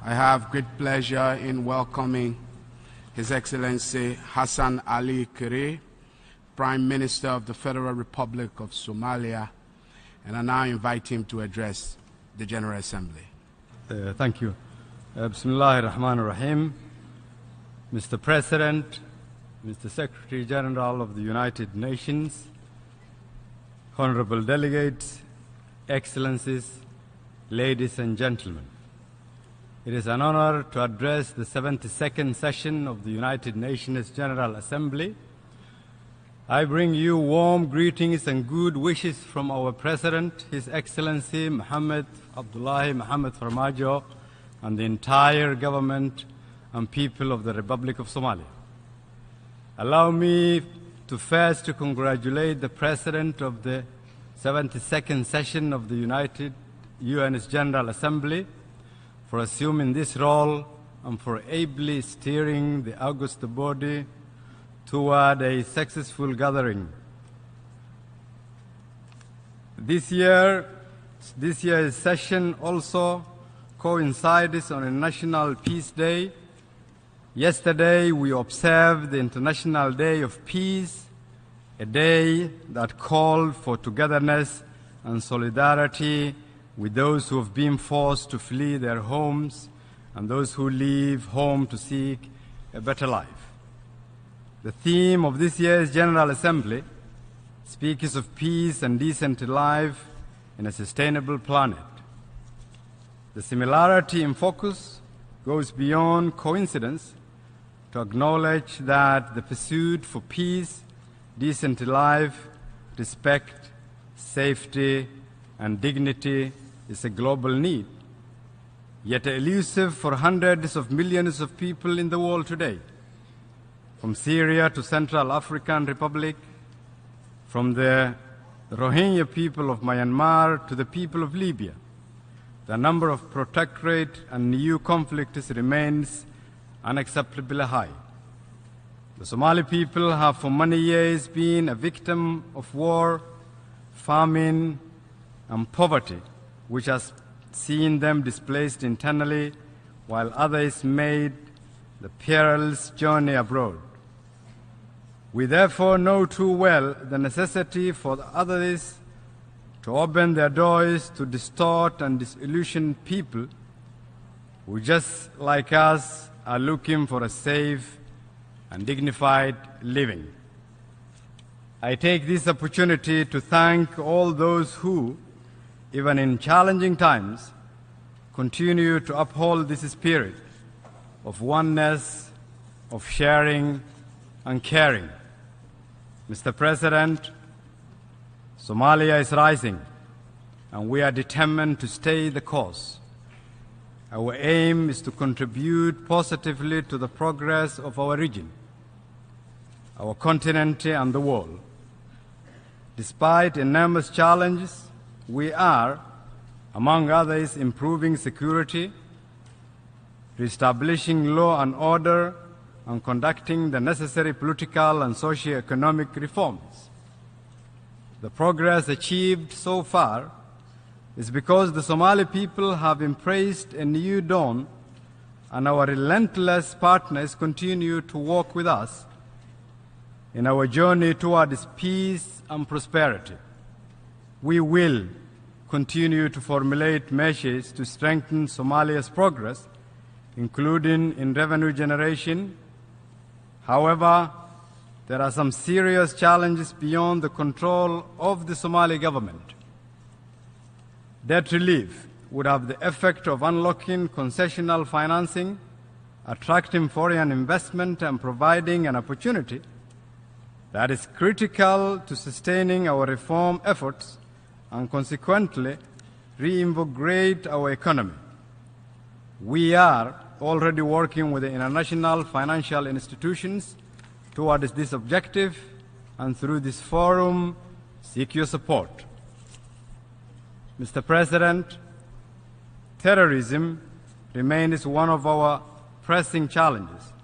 I have great pleasure in welcoming His Excellency Hassan Ali Kheyre, Prime Minister of the Federal Republic of Somalia, and I now invite him to address the General Assembly. Thank you. Bismillahir Rahmanir Rahim. Mr. President, Mr. Secretary General of the United Nations, honorable delegates, excellencies, ladies and gentlemen. It is an honor to address the 72nd session of the United Nations General Assembly. I bring you warm greetings and good wishes from our President, His Excellency Mohammed Abdullahi Mohammed Farmajo, and the entire government and people of the Republic of Somalia. Allow me to first congratulate the President of the 72nd session of the United UN's General Assembly for assuming this role and for ably steering the august body toward a successful gathering. This year's session also coincides on a National Peace Day. Yesterday we observed the International Day of Peace, a day that called for togetherness and solidarity with those who have been forced to flee their homes and those who leave home to seek a better life. The theme of this year's General Assembly speaks of peace and decent life in a sustainable planet. The similarity in focus goes beyond coincidence to acknowledge that the pursuit for peace, decent life, respect, safety, and dignity is a global need, yet elusive for hundreds of millions of people in the world today, from Syria to Central African Republic, from the Rohingya people of Myanmar to the people of Libya. The number of protectorate and new conflicts remains unacceptably high. The Somali people have for many years been a victim of war, famine, and poverty, which has seen them displaced internally, while others made the perilous journey abroad. We therefore know too well the necessity for the others to open their doors to distort and disillusion people who, just like us, are looking for a safe and dignified living. I take this opportunity to thank all those who, even in challenging times, continue to uphold this spirit of oneness, of sharing and caring. Mr. President, Somalia is rising, and we are determined to stay the course. Our aim is to contribute positively to the progress of our region, our continent, and the world. Despite enormous challenges, we are, among others, improving security, reestablishing law and order, and conducting the necessary political and socio-economic reforms. The progress achieved so far is because the Somali people have embraced a new dawn, and our relentless partners continue to work with us in our journey towards peace and prosperity. We will continue to formulate measures to strengthen Somalia's progress, including in revenue generation. However, there are some serious challenges beyond the control of the Somali government. Debt relief would have the effect of unlocking concessional financing, attracting foreign investment, and providing an opportunity that is critical to sustaining our reform efforts and consequently reinvigorate our economy. We are already working with the international financial institutions towards this objective, and through this forum seek your support. Mr. President, terrorism remains one of our pressing challenges,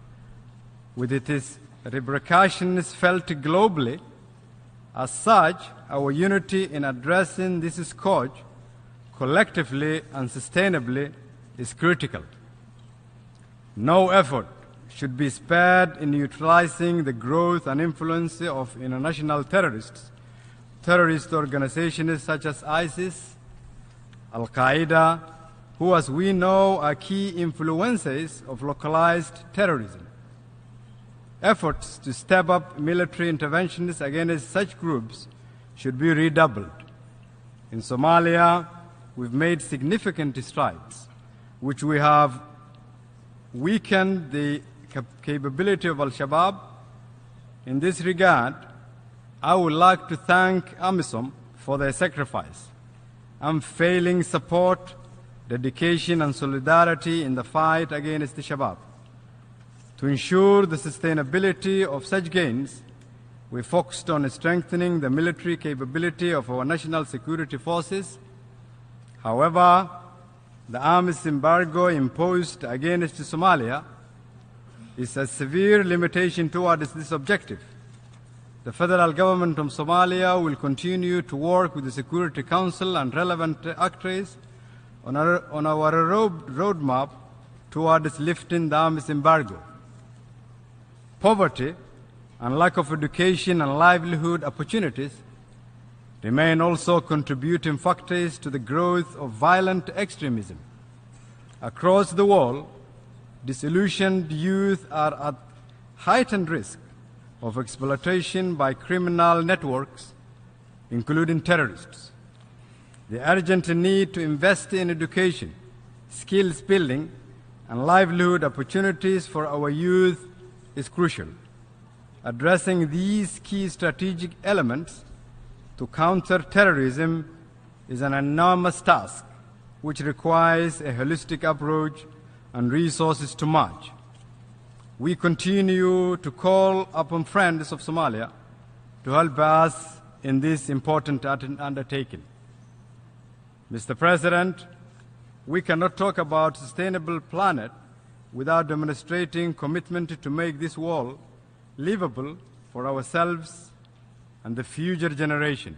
with its repercussions felt globally. As such, our unity in addressing this scourge collectively and sustainably is critical. No effort should be spared in neutralizing the growth and influence of international terrorist organizations such as ISIS, Al-Qaeda, who, as we know, are key influences of localized terrorism. Efforts to step up military interventions against such groups should be redoubled. In Somalia, we've made significant strides, which we have weakened the capability of Al-Shabaab. In this regard, I would like to thank AMISOM for their sacrifice, unfailing support, dedication, and solidarity in the fight against the Shabaab. To ensure the sustainability of such gains, we focused on strengthening the military capability of our national security forces. However, the arms embargo imposed against Somalia is a severe limitation towards this objective. The federal government of Somalia will continue to work with the Security Council and relevant actors on our roadmap towards lifting the arms embargo. Poverty and lack of education and livelihood opportunities remain also contributing factors to the growth of violent extremism. Across the world, disillusioned youth are at heightened risk of exploitation by criminal networks, including terrorists. The urgent need to invest in education, skills building, and livelihood opportunities for our youth is crucial. Addressing these key strategic elements to counter terrorism is an enormous task which requires a holistic approach and resources to match. We continue to call upon friends of Somalia to help us in this important undertaking. Mr. President, we cannot talk about a sustainable planet without demonstrating commitment to make this world livable for ourselves and the future generation.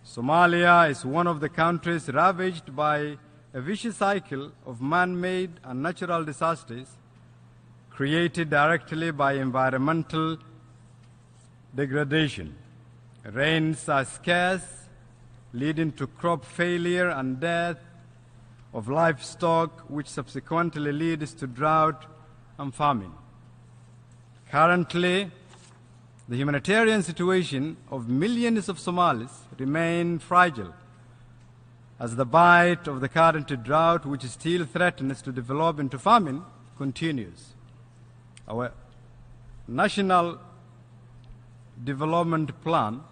Somalia is one of the countries ravaged by a vicious cycle of man-made and natural disasters created directly by environmental degradation. Rains are scarce, leading to crop failure and death of livestock, which subsequently leads to drought and famine. Currently, the humanitarian situation of millions of Somalis remains fragile as the bite of the current drought, which still threatens to develop into famine, continues. Our national development plan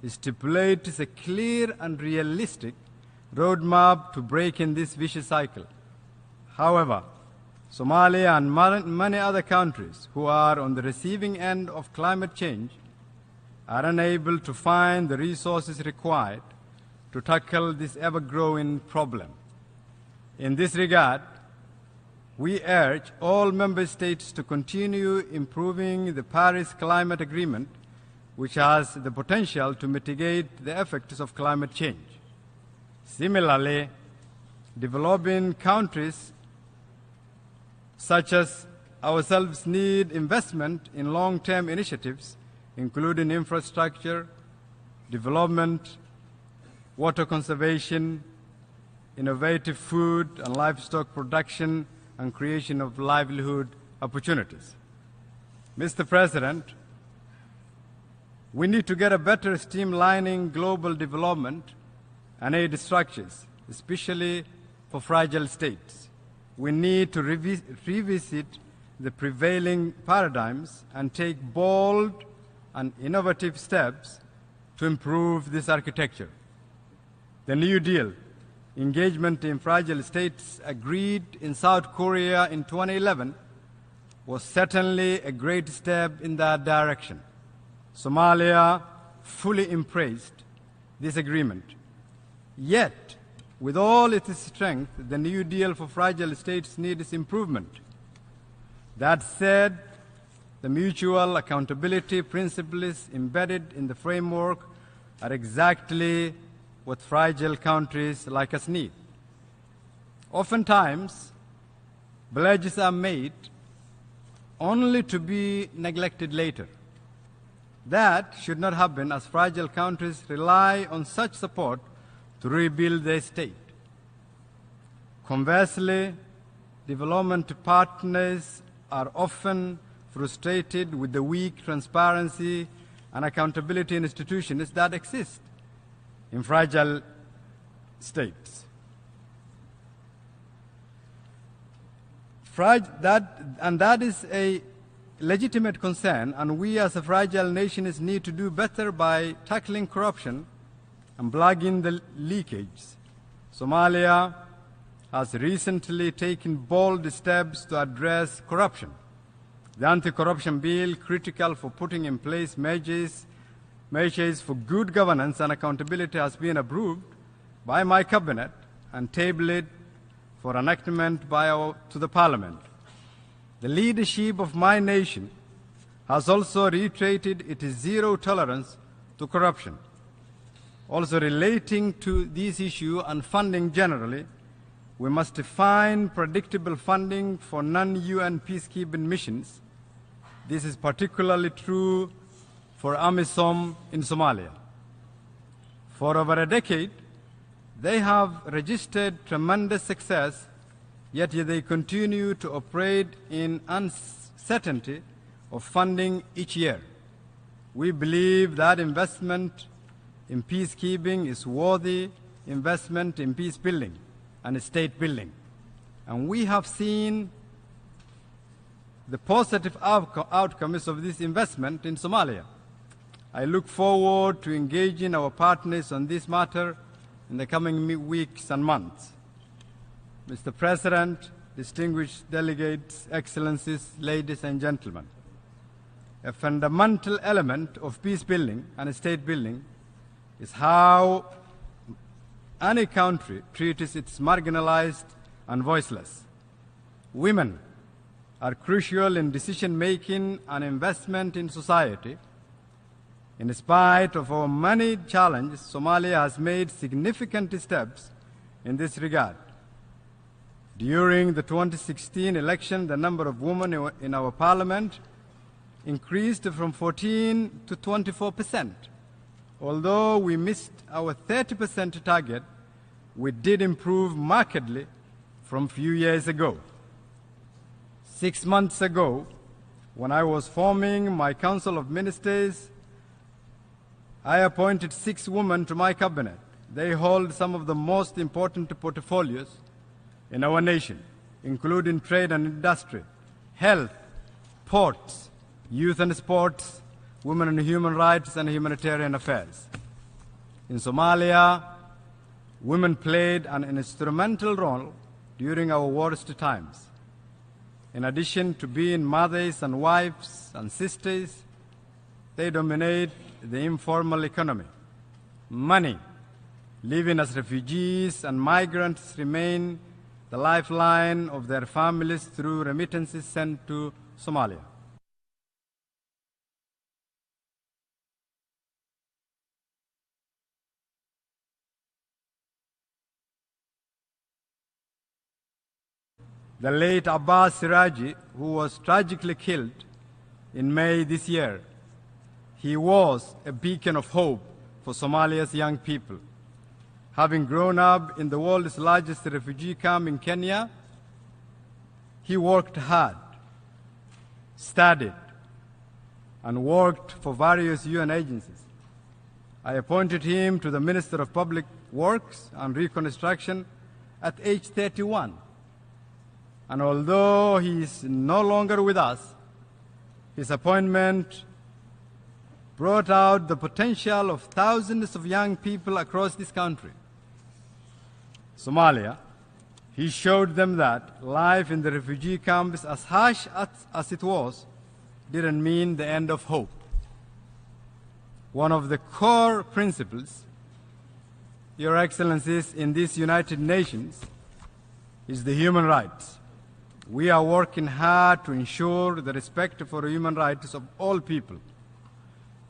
stipulates a clear and realistic roadmap to breaking this vicious cycle. However, Somalia and many other countries who are on the receiving end of climate change are unable to find the resources required to tackle this ever-growing problem. In this regard, we urge all member states to continue improving the Paris Climate Agreement, which has the potential to mitigate the effects of climate change. Similarly, developing countries such as ourselves need investment in long-term initiatives, including infrastructure, development, water conservation, innovative food and livestock production, and creation of livelihood opportunities. Mr. President, we need to get a better streamlining global development and aid structures, especially for fragile states. We need to revisit the prevailing paradigms and take bold and innovative steps to improve this architecture. The New Deal, engagement in fragile states agreed in South Korea in 2011, was certainly a great step in that direction. Somalia fully embraced this agreement. Yet, with all its strength, the New Deal for fragile states needs improvement. That said, the mutual accountability principles embedded in the framework are exactly what fragile countries like us need. Oftentimes, pledges are made only to be neglected later. That should not happen, as fragile countries rely on such support to rebuild their state. Conversely, development partners are often frustrated with the weak transparency and accountability institutions that exist in fragile states. That is a legitimate concern, and we as a fragile nations need to do better by tackling corruption and plugging the leakage. Somalia has recently taken bold steps to address corruption. The anti-corruption bill, critical for putting in place measures for good governance and accountability, has been approved by my cabinet and tabled for enactment to the Parliament. The leadership of my nation has also reiterated its zero tolerance to corruption. Also relating to this issue and funding generally, we must find predictable funding for non-UN peacekeeping missions. This is particularly true for AMISOM in Somalia. For over a decade, they have registered tremendous success, yet they continue to operate in uncertainty of funding each year. We believe that investment in peacekeeping is worthy investment in peace building and state building. And we have seen the positive outcomes of this investment in Somalia. I look forward to engaging our partners on this matter in the coming weeks and months. Mr. President, distinguished delegates, excellencies, ladies and gentlemen, a fundamental element of peace building and state building is how any country treats its marginalized and voiceless. Women are crucial in decision-making and investment in society. In spite of our many challenges, Somalia has made significant steps in this regard. During the 2016 election, the number of women in our parliament increased from 14 to 24%. Although we missed our 30% target, we did improve markedly from a few years ago. 6 months ago, when I was forming my Council of Ministers, I appointed 6 women to my cabinet. They hold some of the most important portfolios in our nation, including trade and industry, health, ports, youth and sports, women and human rights, and humanitarian affairs. In Somalia, women played an instrumental role during our worst times. In addition to being mothers and wives and sisters, they dominate the informal economy. Many living as refugees and migrants remain the lifeline of their families through remittances sent to Somalia. The late Abbas Siraji, who was tragically killed in May this year, he was a beacon of hope for Somalia's young people. Having grown up in the world's largest refugee camp in Kenya, he worked hard, studied, and worked for various UN agencies. I appointed him to the Minister of Public Works and Reconstruction at age 31. And although he is no longer with us, his appointment brought out the potential of thousands of young people across this country. Somalia, he showed them that life in the refugee camps, as harsh as it was, didn't mean the end of hope. One of the core principles, Your Excellencies, in these United Nations is the human rights. We are working hard to ensure the respect for human rights of all people.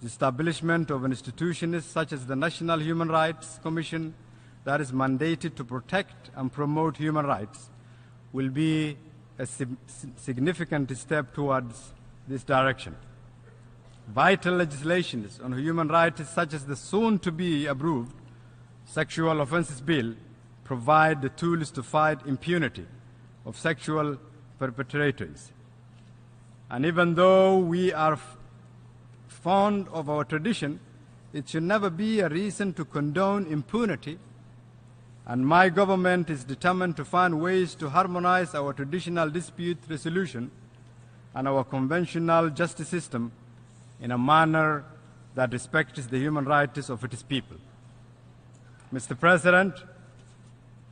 The establishment of institutions such as the National Human Rights Commission that is mandated to protect and promote human rights will be a significant step towards this direction. Vital legislation on human rights, such as the soon-to-be approved Sexual Offences Bill, provide the tools to fight impunity of sexual perpetrators. And even though we are fond of our tradition, it should never be a reason to condone impunity, and my government is determined to find ways to harmonize our traditional dispute resolution and our conventional justice system in a manner that respects the human rights of its people. Mr. President,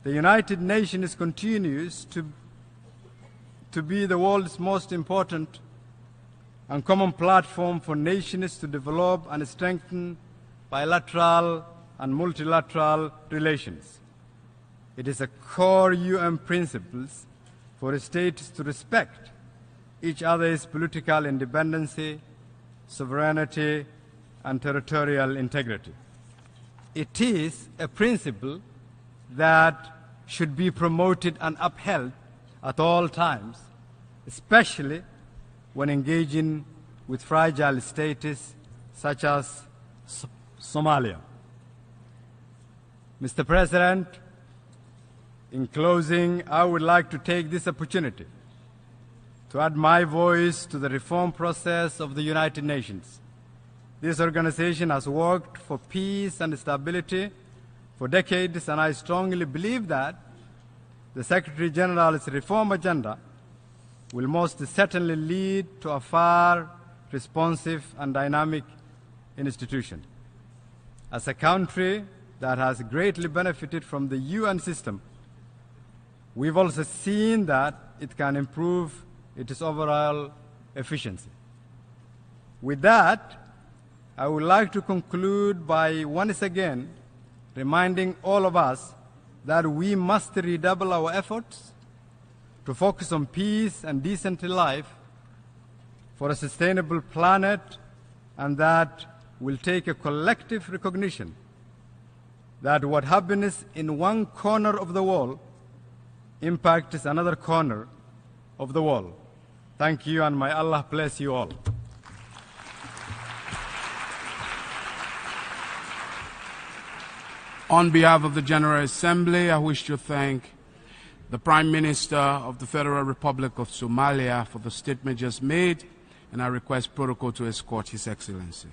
the United Nations continues to be the world's most important and common platform for nations to develop and strengthen bilateral and multilateral relations. It is a core UN principle for states to respect each other's political independence, sovereignty, and territorial integrity. It is a principle that should be promoted and upheld at all times, especially when engaging with fragile states such as Somalia. Mr. President, in closing, I would like to take this opportunity to add my voice to the reform process of the United Nations. This organization has worked for peace and stability for decades, and I strongly believe that the Secretary General's reform agenda will most certainly lead to a far responsive and dynamic institution. As a country that has greatly benefited from the UN system, we've also seen that it can improve its overall efficiency. With that, I would like to conclude by once again reminding all of us that we must redouble our efforts to focus on peace and decent life for a sustainable planet, and that will take a collective recognition that what happens in one corner of the world impacts another corner of the world. Thank you, and may Allah bless you all. On behalf of the General Assembly, I wish to thank the Prime Minister of the Federal Republic of Somalia for the statement just made, and I request protocol to escort His Excellency.